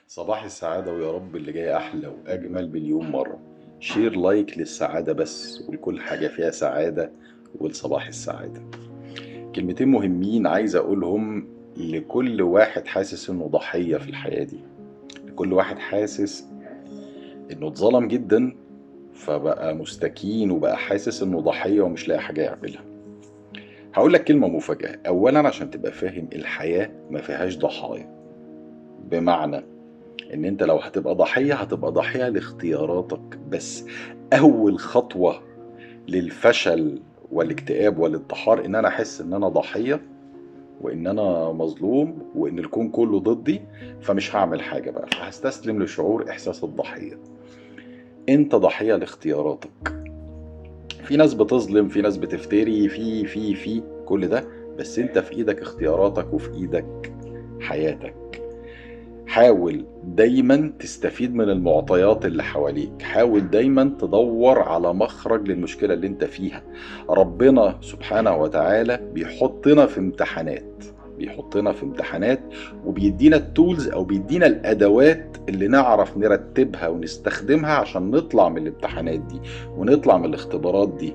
صباح السعادة ويا رب اللي جاي أحلى وأجمل مليون مرة. شير لايك للسعادة بس ولكل حاجة فيها سعادة ولصباح السعادة. كلمتين مهمين عايز أقولهم لكل واحد حاسس إنه ضحية في الحياة دي، لكل واحد حاسس إنه اتظلم جدا فبقى مستكين وبقى حاسس إنه ضحية ومش لاقي حاجة يعملها. هقول لك كلمة مفاجأة. أولا عشان تبقى فاهم الحياة ما فيهاش ضحايا، بمعنى ان انت لو هتبقى ضحية هتبقى ضحية لاختياراتك بس. اول خطوة للفشل والاكتئاب والانتحار ان انا احس ان انا ضحية وان انا مظلوم وان الكون كله ضدي، فمش هعمل حاجة بقى، فهستسلم لشعور احساس الضحية. انت ضحية لاختياراتك. في ناس بتظلم، في ناس بتفتري، في كل ده، بس انت في ايدك اختياراتك وفي ايدك حياتك. حاول دايما تستفيد من المعطيات اللي حواليك، حاول دايما تدور على مخرج للمشكلة اللي انت فيها. ربنا سبحانه وتعالى بيحطنا في امتحانات وبيدينا التولز او بيدينا الادوات اللي نعرف نرتبها ونستخدمها عشان نطلع من الامتحانات دي ونطلع من الاختبارات دي.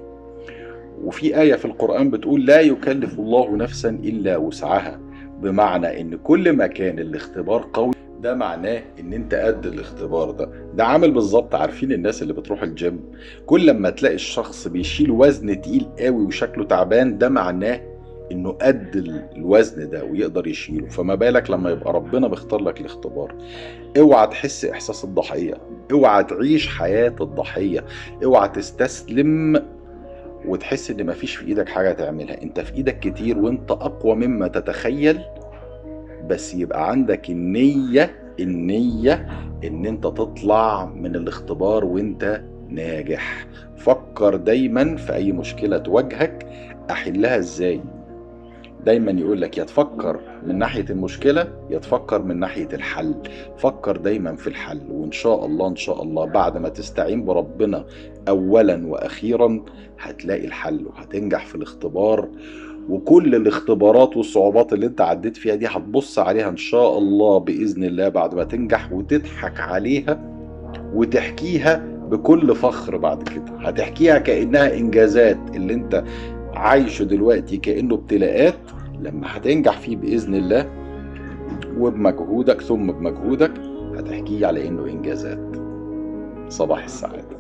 وفي آية في القرآن بتقول لا يكلف الله نفسا إلا وسعها، بمعنى ان كل ما كان الاختبار قوي ده معناه ان انت قد الاختبار ده عامل بالظبط. عارفين الناس اللي بتروح الجيم، كل لما تلاقي الشخص بيشيل وزن تقيل قوي وشكله تعبان ده معناه انه قد الوزن ده ويقدر يشيله، فما بالك لما يبقى ربنا بيختار لك الاختبار. اوعى تحس احساس الضحية، اوعى تعيش حياة الضحية، اوعى تستسلم وتحس ان مفيش في ايدك حاجة تعملها. انت في ايدك كتير وانت اقوى مما تتخيل، بس يبقى عندك النية ان انت تطلع من الاختبار وانت ناجح. فكر دايما في اي مشكلة تواجهك احلها ازاي. دايما يقولك يا تفكر من ناحية المشكلة يا تفكر من ناحية الحل. فكر دايما في الحل، وان شاء الله ان شاء الله بعد ما تستعين بربنا اولا واخيرا هتلاقي الحل وهتنجح في الاختبار. وكل الاختبارات والصعوبات اللي انت عديت فيها دي هتبص عليها ان شاء الله بإذن الله بعد ما تنجح وتضحك عليها وتحكيها بكل فخر. بعد كده هتحكيها كأنها انجازات، اللي انت عايشه دلوقتي كأنه ابتلاءات، لما هتنجح فيه بإذن الله وبمجهودك ثم بمجهودك هتحكيه على انه انجازات. صباح السعادة.